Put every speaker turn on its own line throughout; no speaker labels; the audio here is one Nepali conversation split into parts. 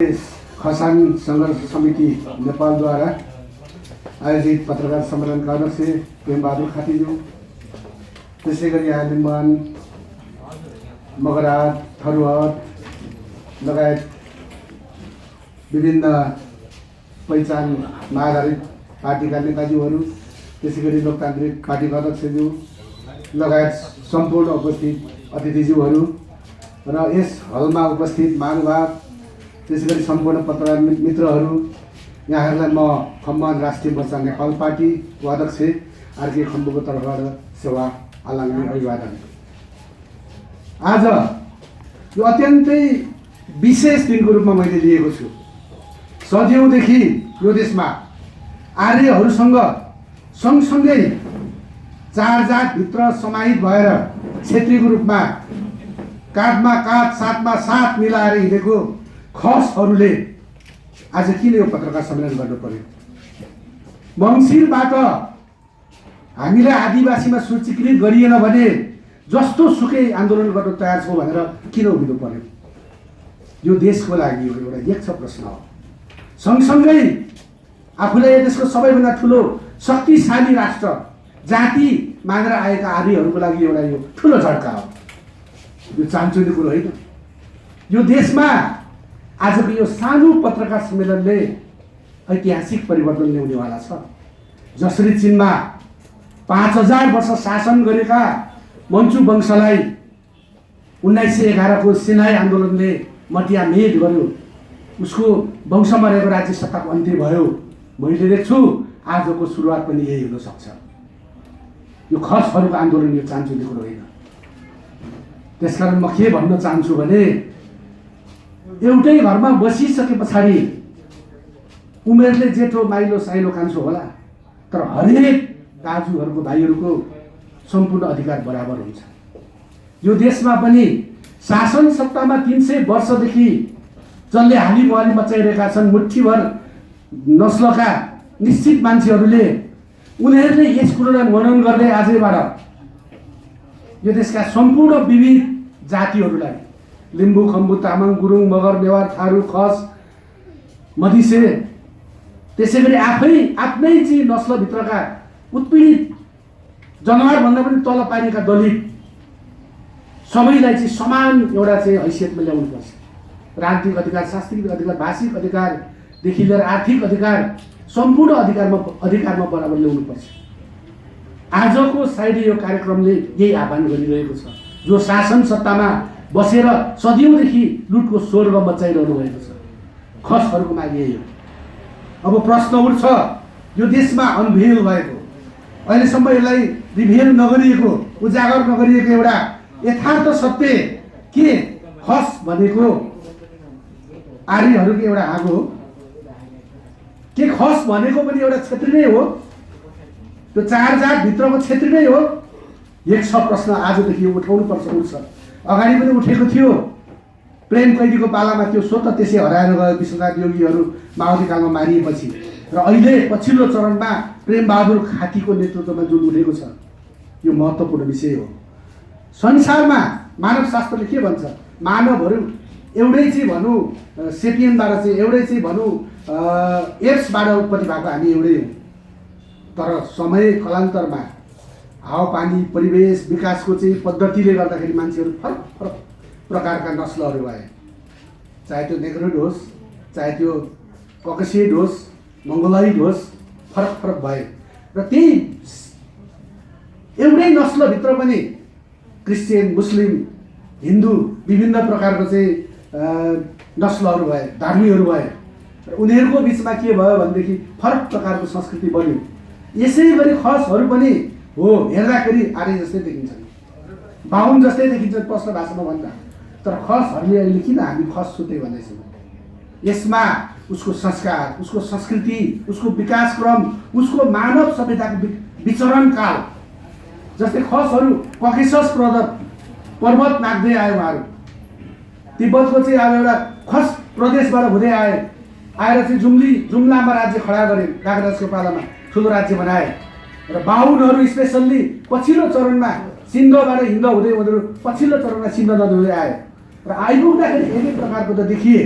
खसान संघर्ष समिति नेपालद्वारा आयोजित पत्रकार सम्मेलनका अध्यक्ष प्रेमबहादुर खातीज्यू, त्यसै गरी यहाँ लिम्बुवान, मगराज, थरुहट लगायत विभिन्न पहिचानमा आधारित पार्टीका नेताज्यूहरू, त्यसै गरी लोकतान्त्रिक पार्टीका अध्यक्षज्यू लगायत सम्पूर्ण उपस्थित अतिथिज्यूहरू र यस हलमा उपस्थित महानुभाव, त्यसै गरी सम्पूर्ण पत्रकार मित्रहरू, यहाँहरूलाई म खम्बन राष्ट्रिय मोर्चा नेपाल पार्टीको अध्यक्ष आरके खम्बुको तर्फबाट सेवा आलाङ्गी अभिवादन। आज यो अत्यन्तै विशेष दिनको रूपमा मैले लिएको छु। सदियौँदेखि यो देशमा आर्यहरूसँग सँगसँगै चार जातभित्र समाहित भएर क्षेत्रीको रूपमा काँधमा काँध साथमा साथ मिलाएर हिँडेको खसहरूले आज किन यो पत्रकार सम्मेलन गर्नु पर्यो? मङ्सिरबाट हामीलाई आदिवासीमा सूचीकृत गरिएन भने जस्तो सुकै आन्दोलन गर्न तयार छौँ भनेर किन उभिनु पर्यो? यो देशको लागि एउटा यक्ष प्रश्न हो। सँगसँगै आफूलाई यो देशको सबैभन्दा ठुलो शक्तिशाली राष्ट्र जाति मागेर आएका आर्यहरूको लागि एउटा यो ठुलो झड्का हो। यो चान्चुने कुरो होइन। यो देशमा आजको यो सानो पत्रकार सम्मेलनले ऐतिहासिक परिवर्तन ल्याउनेवाला छ। जसरी चीनमा 5000 वर्ष शासन गरेका मन्चु वंशलाई 1911 को सिनाई आन्दोलनले मटियामेट गर्यो, उसको वंशमा रहेको राज्य सत्ताको अन्त्य भयो। मैले देख्छु आजको सुरुवात पनि यही हुन सक्छ। यो खसहरूको आन्दोलन यो चान्चुने कुरो होइन। त्यसकारण म के भन्न चाहन्छु भने एउटै घरमा बसिसके पछाडि उमेरले जेठो माइलो साइलो कान्छो होला, तर हरेक दाजुहरूको भाइहरूको सम्पूर्ण अधिकार बराबर हुन्छ। यो देशमा पनि शासन सत्तामा 300 वर्षदेखि जसले हाली मुहाली मचाइरहेका छन् मुठ्ठीभर नस्लका निश्चित मान्छेहरूले, उनीहरूले यस कुरोलाई मनन गर्दै आजैबाट यो देशका सम्पूर्ण विविध जातिहरूलाई लिम्बू, खम्बु, तामाङ, गुरुङ, मगर, नेवार, थारू, खस, मधिसे, त्यसै गरी आफ्नै चाहिँ नस्लभित्रका उत्पीडित जनावरभन्दा पनि तल पारिएका दलित सबैलाई चाहिँ समान एउटा चाहिँ हैसियतमा ल्याउनुपर्छ। राजनीतिक अधिकार, सांस्कृतिक अधिकार, भाषिक अधिकारदेखि लिएर आर्थिक अधिकार, सम्पूर्ण अधिकारमा बराबर ल्याउनुपर्छ। आजको सायद यो कार्यक्रमले यही आह्वान गरिरहेको छ। जो शासन सत्तामा बसेर सदियौँदेखि लुटको स्वर्ग मचाइरहनु भएको छ, खसहरूको माग यही हो। अब प्रश्न उठ्छ, यो देशमा अनभेल भएको, अहिलेसम्म यसलाई रिभेल नगरिएको, उजागर नगरिएको एउटा यथार्थ सत्य के खस भनेको आर्यहरूको एउटा आगो हो के खस भनेको पनि एउटा क्षेत्री नै हो? त्यो चार जातभित्रको क्षेत्री नै हो? एक छ प्रश्न आजदेखि उठाउनु पर्छ। उठ्छ, अगाडि पनि उठेको थियो। प्रेम कैदीको पालामा त्यो स्वतः त्यसै हराएर गयो विश्वनाथ योगीहरू माओवादी कालमा मारिएपछि, र अहिले पछिल्लो चरणमा प्रेमबहादुर खातीको नेतृत्वमा जुन उठेको छ, यो महत्त्वपूर्ण विषय हो। संसारमा मानवशास्त्रले के भन्छ? मानवहरू एउटै चाहिँ भनौँ सेपियनबाट चाहिँ एउटै चाहिँ भनौँ एप्सबाट उत्पत्ति भएको हामी एउटै हौँ, तर समय कालान्तरमा हावापानी, परिवेश, विकासको चाहिँ पद्धतिले गर्दाखेरि मान्छेहरू फरक फरक प्रकारका नस्लहरू भए। चाहे त्यो नेग्रोइड होस्, चाहे त्यो ककेसियड होस्, मङ्गोलाइड होस्, फरक फरक भए। र त्यही एउटै नस्लभित्र पनि क्रिस्चियन, मुस्लिम, हिन्दू विभिन्न प्रकारको चाहिँ नस्लहरू भए, धर्मीहरू भए, र उनीहरूको बिचमा के भयो भनेदेखि फरक प्रकारको संस्कृति बन्यो। यसै गरी खसहरू पनि हो, हेर्दाखेरि आर्य जस्तै देखिन्छन्, बाहुन जस्तै देखिन्छन् प्रश्न भाषामा भन्दा, तर खसहरूले अहिले किन हामी खस छुट्टै भन्दैछौँ? यसमा उसको संस्कार, उसको संस्कृति, उसको विकास क्रम, उसको मानव सभ्यताको विचरण काल, जस्तै खसहरू ककेसस पर्वत नाग्दै आयो। उहाँहरू तिब्बतको चाहिँ अब एउटा खस प्रदेशबाट हुँदै आएर चाहिँ जुम्लामा राज्य खडा गरे, कागराजको पालामा ठुलो राज्य बनाए, र बाहुनहरू स्पेसल्ली पछिल्लो चरणमा सिन्धबाट हिन्द हुँदै उनीहरू पछिल्लो चरणमा सिन्ध नदी हुँदै आए र आइपुग्दाखेरि एकै प्रकारको त देखिए।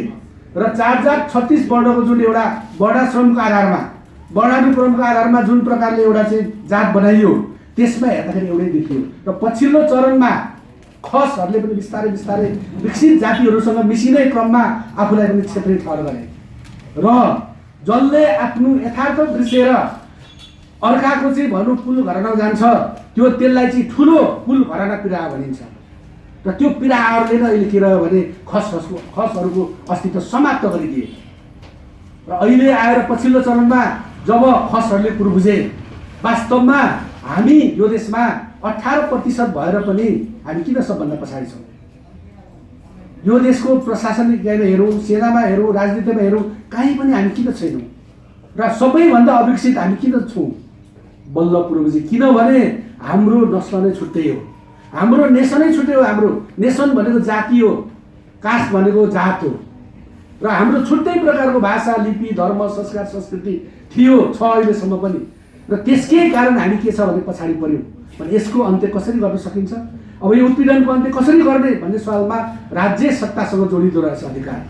र 4036 वर्णको जुन एउटा वर्णाश्रमको आधारमा वर्णानुक्रमको आधारमा जुन प्रकारले एउटा चाहिँ जात बनाइयो त्यसमा हेर्दाखेरि एउटै देखियो र पछिल्लो चरणमा खसहरूले पनि बिस्तारै बिस्तारै विकसित जातिहरूसँग मिसिने क्रममा आफूलाई पनि क्षेत्रीय ठहर गरे र जसले आफ्नो यथार्थ बिर्सेर अर्काको चाहिँ भनौँ कुल घराना जान्छ त्यो त्यसलाई चाहिँ ठुलो कुल घराना पीडा भनिन्छ र त्यो पीडाहरूले नै अहिले के रह्यो भने खसहरूको अस्तित्व समाप्त गरिदिए र अहिले आएर पछिल्लो चरणमा जब खसहरूले कुरो बुझे वास्तवमा हामी यो देशमा 18% भएर पनि हामी किन सबभन्दा पछाडि छौँ। यो देशको प्रशासनिक हेरौँ, सेनामा हेरौँ, राजनीतिमा हेरौँ, कहीँ पनि हामी किन छैनौँ र सबैभन्दा अविकसित हामी किन छौँ। बल्ल पूर्वजी किनभने हाम्रो नस्ल नै छुट्टै हो, हाम्रो नेसनै छुट्टै हो। हाम्रो नेसन भनेको जाति हो, कास्ट भनेको जात हो र हाम्रो छुट्टै प्रकारको भाषा, लिपि, धर्म, संस्कार, संस्कृति थियो, छ अहिलेसम्म पनि। र त्यसकै कारण हामी के छ भने पछाडि पर्यौँ। भने यसको अन्त्य कसरी गर्न सकिन्छ, अब यो उत्पीडनको अन्त्य कसरी गर्ने भन्ने सवालमा राज्य सत्तासँग जोडिँदो रहेछ अधिकार।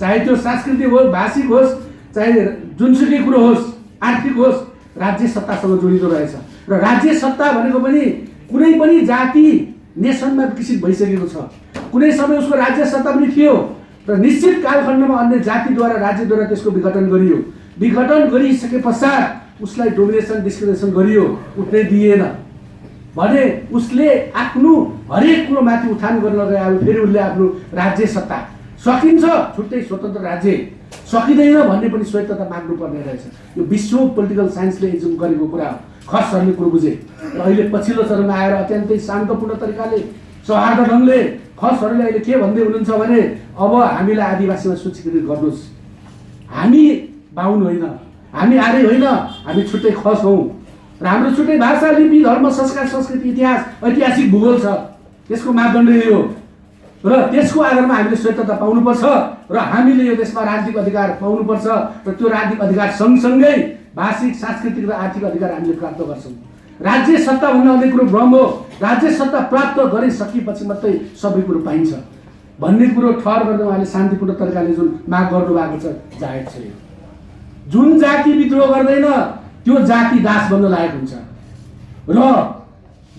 चाहे त्यो सांस्कृतिक होस्, भाषिक होस्, चाहे जुनसुकै कुरो होस्, आर्थिक होस्, राज्य सत्तासँग जोडिँदो रहेछ। र राज्य सत्ता भनेको पनि कुनै पनि जाति नेसनमा विकसित भइसकेको छ, कुनै समय उसको राज्य सत्ता पनि थियो र निश्चित कालखण्डमा अन्य जातिद्वारा राज्यद्वारा त्यसको विघटन गरियो। विघटन गरिसके पश्चात उसलाई डोमिनेसन डिस्क्रिमिनेसन गरियो, उठ्नै दिएन भने उसले आफ्नो हरेक कुरो माथि उठान गर्न गए। फेरि उसले आफ्नो राज्य सत्ता सकिन्छ, छुट्टै स्वतन्त्र राज्य सकिँदैन भन्ने पनि स्वायत्तता माग्नुपर्ने रहेछ। यो विश्व पोलिटिकल साइन्सले एजुम गरेको कुरा हो। खसहरूले कुरो बुझे र अहिले पछिल्लो चरणमा आएर अत्यन्तै शान्तपूर्ण तरिकाले सौहार्द ढङ्गले खसहरूले अहिले के भन्दै हुनुहुन्छ भने अब हामीलाई आदिवासीमा सूचीकृत गर्नुहोस्, हामी बाहुन होइन, हामी आर्य होइन, हामी छुट्टै खस हौँ र हाम्रो छुट्टै भाषा, लिपि, धर्म, संस्कार, संस्कृति, इतिहास, ऐतिहासिक भूगोल छ। त्यसको मापदण्ड यो र त्यसको आधारमा हामीले स्वायत्तता पाउनुपर्छ र हामीले यो देशमा राजनीतिक अधिकार पाउनुपर्छ र त्यो राजनीतिक अधिकार सँगसँगै भाषिक, सांस्कृतिक र आर्थिक अधिकार हामीले प्राप्त गर्छौँ। राज्य सत्ता भन्ने अन्य कुरो भ्रम हो। राज्य सत्ता प्राप्त गरिसकेपछि मात्रै सबै कुरो पाइन्छ भन्ने कुरो ठहर गर्दै उहाँले शान्तिपूर्ण तरिकाले जुन माग गर्नुभएको छ जायज छ। जुन जाति विद्रोह गर्दैन त्यो जाति दास बन्न लागेको हुन्छ र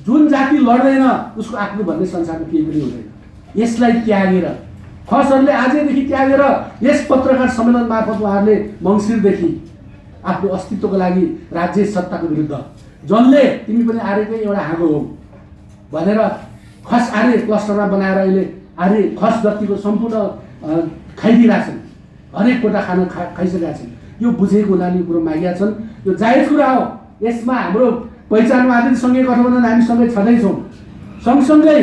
जुन जाति लड्दैन उसको आफ्नो भन्ने संसारमा केही पनि हुँदैन। यसलाई त्यागेर खसहरूले आजैदेखि त्यागेर यस पत्रकार सम्मेलन मार्फत उहाँहरूले मङ्सिरदेखि आफ्नो अस्तित्वको लागि राज्य सत्ताको विरुद्ध जसले तिमी पनि आर्यकै एउटा हाँगो हो भनेर खस आर्य क्लस्टरमा बनाएर अहिले आर्य खस जतिको सम्पूर्ण खाइदिरहेछन्, हरेक कोटा खाना खाइसकेका छन्। यो बुझेको हुनाले कुरो मागिया छन्। यो जायज कुरा हो। यसमा हाम्रो पहिचानमा आधारित सङ्घीय गठबन्धन हामी सँगै छँदैछौँ। सँगसँगै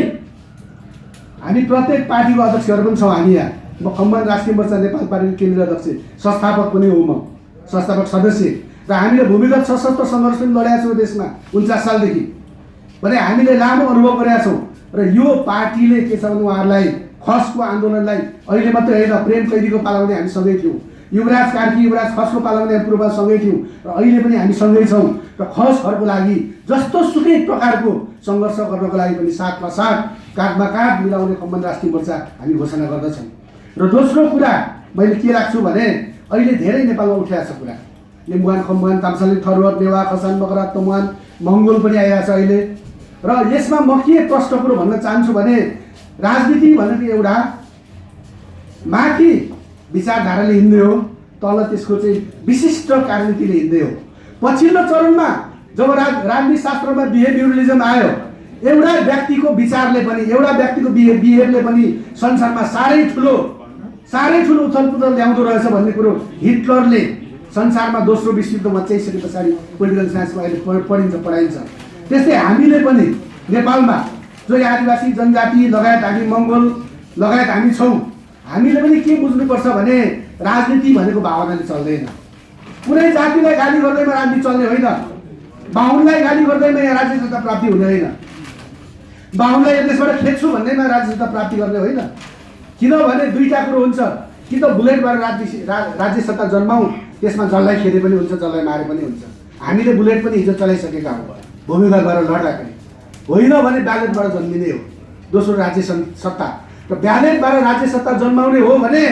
हामी प्रत्येक पार्टीको अध्यक्षहरू पनि छौँ। हामी यहाँ म खम्बन राष्ट्रिय मोर्चा नेपाल पार्टीको केन्द्रीय अध्यक्ष, संस्थापक पनि हो, म संस्थापक सदस्य र हामीले भूमिगत सशस्त्र सङ्घर्ष पनि लडेका छौँ देशमा 49 सालदेखि भने हामीले लामो अनुभव गरेका छौँ। र यो पार्टीले के छ भने उहाँहरूलाई खसको आन्दोलनलाई अहिले मात्रै होइन, प्रेम कैदीको पालामा हामी सँगै थियौँ, युवराज कार्की, युवराज खसको पालामा पूर्वमा सँगै थियौँ र अहिले पनि हामी सँगै छौँ र खसहरूको लागि जस्तो सुकै प्रकारको सङ्घर्ष गर्नको लागि पनि साथमा साथ काँधमा काँध मिलाउने खम्बन राष्ट्रिय मोर्चा हामी घोषणा गर्दछौँ। र दोस्रो कुरा मैले के राख्छु भने अहिले धेरै नेपालमा उठेको छ कुरा, लिम्बुवान, खम्बुवान, तामसालिङ, थरुवा, नेवा, खसान, मकरा, तमुवान, मङ्गोल पनि आइरहेको छ अहिले। र यसमा म के प्रष्ट कुरो भन्न चाहन्छु भने राजनीति भनेको एउटा माथि विचारधाराले हिँड्दै हो, तल त्यसको चाहिँ विशिष्ट कार्यनीतिले हिँड्दै हो। पछिल्लो चरणमा जब राजनीति शास्त्रमा बिहेभियरलिजम आयो, एउटा व्यक्तिको विचारले पनि, एउटा व्यक्तिको बिहेभियरले पनि संसारमा साह्रै ठुलो उथलपुथल ल्याउँदो रहेछ भन्ने कुरो हिटलरले संसारमा दोस्रो विश्वयुद्ध मचाइसके पछाडि पोलिटिकल साइन्समा अहिले पढाइन्छ। त्यस्तै हामीले पनि नेपालमा जो आदिवासी जनजाति लगायत हामी मङ्गोल लगायत हामी छौँ, हामीले पनि के बुझ्नुपर्छ भने राजनीति भनेको भावनाले चल्दैन। कुनै जातिलाई गाली गर्दैमा राजनीति चल्ने होइन, बाहुनलाई गाली गर्दैमा यहाँ राज्य सत्ता प्राप्ति हुने होइन, बाहुनलाई यो देशबाट खेद्छु भन्दैमा राज्य सत्ता प्राप्ति गर्ने होइन। किनभने दुईवटा कुरो हुन्छ, कि त बुलेटबाट राज्य सत्ता जन्माउँ, त्यसमा जसलाई खेदे पनि हुन्छ, जसलाई मारे पनि हुन्छ। हामीले बुलेट पनि हिजो चलाइसकेका हौँ भूमिगतबाट लड्दाखेरि, होइन भने ब्यालेटबाट जन्मिने हो दोस्रो राज्य सत्ता। र ब्यालेटबाट राज्य सत्ता जन्माउने हो भने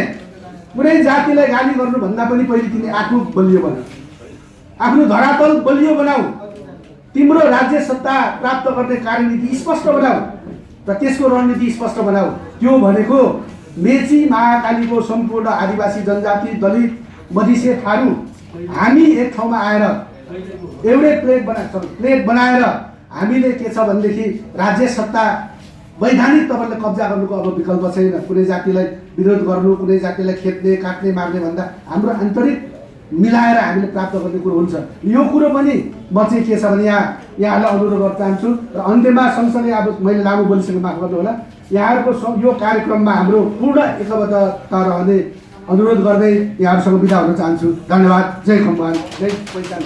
कुनै जातिलाई गाली गर्नुभन्दा पनि पहिले तिमी आफू बलियो बनाऊ, आफ्नो धरातल बलियो बनाऊ, तिम्रो राज्य सत्ता प्राप्त गर्ने कार्यनीति स्पष्ट बनाऊ र त्यसको रणनीति स्पष्ट बनाऊ। त्यो भनेको मेची महाकालीको सम्पूर्ण आदिवासी जनजाति, दलित, मधिसे, थारू हामी एक ठाउँमा आएर एउटै प्लेट बनाएर हामीले के छ भनेदेखि राज्य सत्ता वैधानिक तपाईँले कब्जा गर्नुको अब विकल्प छैन। कुनै जातिलाई विरोध गर्नु, कुनै जातिलाई खेद्ने, काट्ने, मार्ने भन्दा हाम्रो आन्तरिक मिलाएर हामीले प्राप्त गर्ने कुरो हुन्छ। यो कुरो पनि म चाहिँ के छ भने यहाँलाई अनुरोध गर्न चाहन्छु र अन्त्यमा सँगसँगै अब मैले लामो बोलिसकेँ, माफ गर्नु होला। यहाँहरूको यो कार्यक्रममा हाम्रो पूर्ण एकबद्धता रहने अनुरोध गर्दै यहाँहरूसँग बिदा हुन चाहन्छु। धन्यवाद। जय खम्बान, जय पहिचान।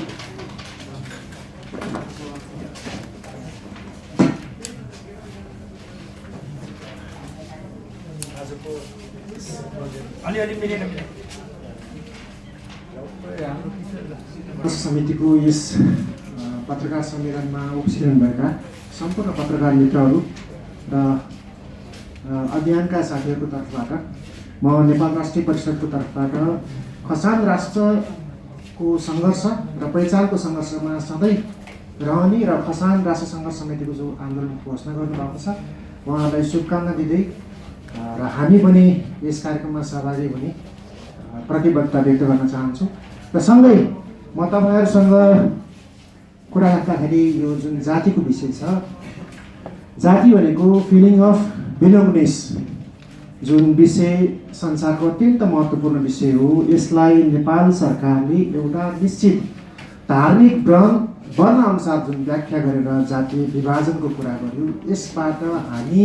समितिको यस पत्रकार सम्मेलनमा उपस्थित सम्पूर्ण पत्रकार मित्रहरू र अभियानका साथीहरूको तर्फबाट म नेपाल राष्ट्रिय परिषदको तर्फबाट खसान राष्ट्रको सङ्घर्ष र पहिचानको सङ्घर्षमा सधैँ रहने र खसान राष्ट्र सङ्घर्ष समितिको जो आन्दोलन घोषणा गर्नुभएको छ उहाँलाई शुभकामना दिँदै र हामी पनि यस कार्यक्रममा सहभागी हुने प्रतिबद्धता व्यक्त गर्न चाहन्छु। र सँगै म तपाईँहरूसँग कुरा राख्दाखेरि यो जुन जातिको विषय छ, जाति भनेको फिलिङ अफ बिलोङनेस जुन विषय संसारको अत्यन्त महत्त्वपूर्ण विषय हो, यसलाई नेपाल सरकारले एउटा निश्चित धार्मिक वर्ण अनुसार जुन व्याख्या गरेर जातीय विभाजनको कुरा गर्यो, यसबाट हामी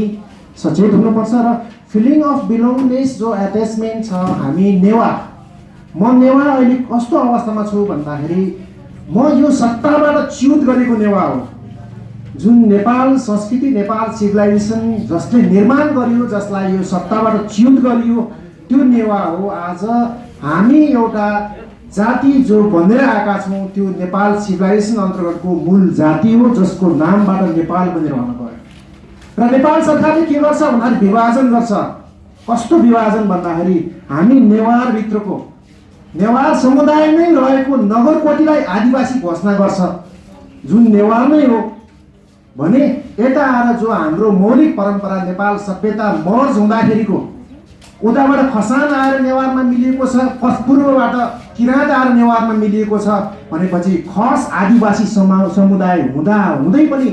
सचेत हुनुपर्छ। र फिलिङ अफ बिलोङनेस जो एट्याचमेन्ट छ, हामी नेवार, म नेवार अहिले कस्तो अवस्थामा छु भन्दाखेरि म यो सत्ताबाट च्युत गरेको नेवार हो। जुन नेपाल संस्कृति, नेपाल सिभिलाइजेसन जसले निर्माण गरियो, जसलाई यो सत्ताबाट च्युत गरियो, त्यो नेवार हो। आज हामी एउटा जाति जो बनेर आएका छौँ, त्यो नेपाल सिभिलाइजेसन अन्तर्गतको मूल जाति हो, जसको नामबाट नेपाल बनेर रहन गयो। र नेपाल सरकारले के गर्छ भन्दाखेरि विभाजन गर्छ। कस्तो विभाजन भन्दाखेरि हामी नेवारभित्रको नेवार समुदाय नै रहेको नगरकोटीलाई आदिवासी घोषणा गर्छ, जुन नेवार नै हो भने यता आएर जो हाम्रो मौलिक परम्परा नेपाल सभ्यता मर्ज हुँदाखेरिको उताबाट खसान आएर नेवारमा मिलिएको छ, पूर्वबाट किराँत आएर नेवारमा मिलिएको छ भनेपछि खस आदिवासी समुदाय हुँदै पनि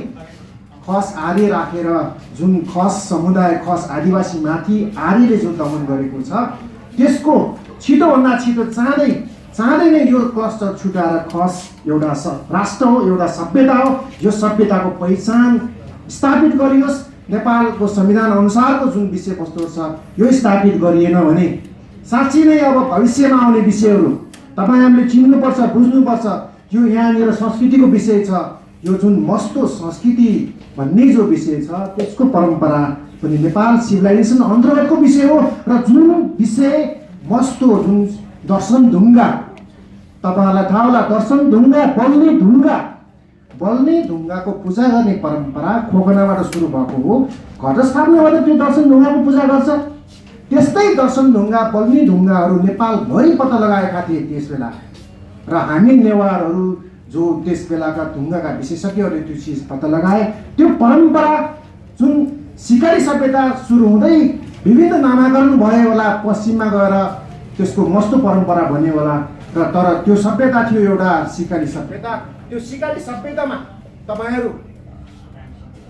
खस आर्य राखेर जुन खस समुदाय, खस आदिवासी माथि आर्यले जुन दमन गरेको छ, त्यसको छिटोभन्दा छिटो चाँडै नै यो क्लस्टर छुटाएर खस एउटा राष्ट्र हो, एउटा सभ्यता हो, यो सभ्यताको पहिचान स्थापित गरियोस्। नेपालको संविधान अनुसारको जुन विषयवस्तु छ यो स्थापित गरिएन भने साँच्चै नै अब भविष्यमा आउने विषयहरू तपाईँहरूले चिन्नुपर्छ, बुझ्नुपर्छ। यो यहाँनिर संस्कृतिको विषय छ, यो जुन मस्तो संस्कृति भन्ने जो विषय छ त्यसको परम्परा पनि नेपाल सिभिलाइजेसन अन्तर्गतको विषय हो। र जुन विषय मस्तो जुन दर्शन ढुङ्गा, तपाईँहरूलाई थाहा होला, दर्शन ढुङ्गा बल्ने ढुङ्गाको पूजा गर्ने परम्परा खोकनाबाट सुरु भएको हो। घटस्थापना गर्दा त्यो दर्शन ढुङ्गाको पूजा गर्छ। त्यस्तै दर्शन ढुङ्गा, बल्ने ढुङ्गाहरू नेपालभरि पत्ता लगाएका थिए त्यस बेला। र हामी नेवारहरू जो त्यस बेलाका ढुङ्गाका विशेषज्ञहरूले त्यो चिज पत्ता लगाए। त्यो परम्परा जुन सिकारी सभ्यता सुरु हुँदै विभिन्न नामाकरण भयो होला, पश्चिममा गएर त्यसको मस्तो परम्परा भन्यो होला, र तर त्यो सभ्यता थियो एउटा सिकारी सभ्यता। त्यो सिकारी सभ्यतामा तपाईँहरू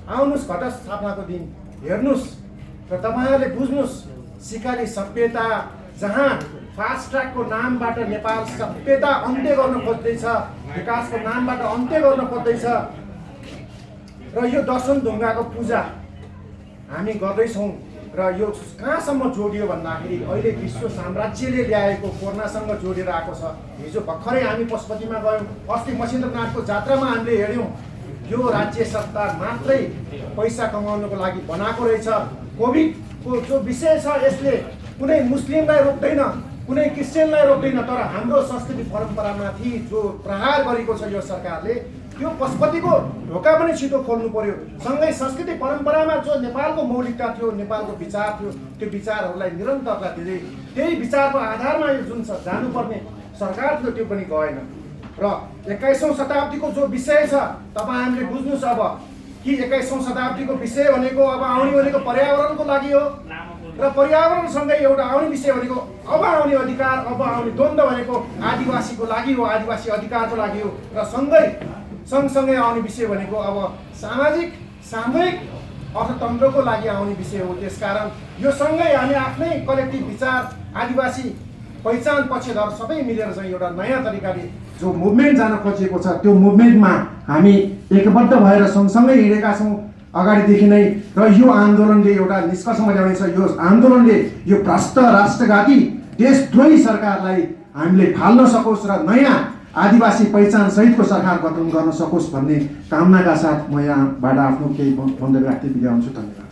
आउनुहोस् घटस्थापनाको दिन हेर्नुहोस् र तपाईँहरूले बुझ्नुहोस्, सिकारी सभ्यता जहाँ फास्ट ट्र्याकको नामबाट नेपाल सभ्यता अन्त्य गर्न खोज्दैछ, विकासको नामबाट अन्त्य गर्न खोज्दैछ, र यो दर्शन ढुङ्गाको पूजा हामी गर्दैछौँ। र यो कहाँसम्म जोडियो भन्दाखेरि अहिले विश्व साम्राज्यले ल्याएको कोरोनासँग जोडेर आएको छ। हिजो भर्खरै हामी पशुपतिमा गयौँ, अस्ति मसिन्द्रनाथको जात्रामा हामीले हेऱ्यौँ, यो राज्य सत्ता मात्रै पैसा कमाउनको लागि बनाएको रहेछ। कोभिडको जो विषय छ यसले कुनै मुस्लिमलाई रोक्दैन, कुनै क्रिस्चियनलाई रोक्दैन, तर हाम्रो संस्कृति परम्परामाथि जो प्रहार गरेको छ यो सरकारले,
त्यो पशुपतिको ढोका पनि छिटो खोल्नु पर्यो। सँगै संस्कृति परम्परामा जो नेपालको मौलिकता थियो, नेपालको विचार थियो, त्यो विचारहरूलाई निरन्तरता दिँदै त्यही विचारको आधारमा यो जुन छ जानुपर्ने सरकार थियो त्यो पनि गएन। र 21औं शताब्दीको जो विषय छ तपाईँ हामीले बुझ्नुहोस् अब कि 21औं शताब्दीको विषय भनेको अब आउने भनेको पर्यावरणको लागि हो र पर्यावरणसँगै एउटा आउने विषय भनेको अब आउने अधिकार, अब आउने द्वन्द्व भनेको आदिवासीको लागि हो, आदिवासी अधिकारको लागि हो र सँगसँगै आउने विषय भनेको अब सामाजिक सामूहिक अर्थतन्त्रको लागि आउने विषय हो। त्यसकारण यो सँगै हामी आफ्नै कलेक्टिभ विचार आदिवासी पहिचान पक्षधर सबै मिलेर चाहिँ एउटा नयाँ तरिकाले जो मुभमेन्ट जान खोजिएको छ त्यो मुभमेन्टमा हामी एकबद्ध भएर सँगसँगै हिँडेका छौँ अगाडिदेखि नै। र यो आन्दोलनले एउटा निष्कर्षमा ल्याउनेछ। यो आन्दोलनले यो भ्रष्ट राष्ट्रघाती देशद्रोही सरकारलाई हामीले फाल्न सकोस् र नयाँ आदिवासी पहिचान सहितको सरकार गठन गर्न सकोस् भन्ने कामनाका साथ म यहाँबाट आफ्नो केही मन्तव्य राख्दै बिदा हुन्छु। धन्यवाद।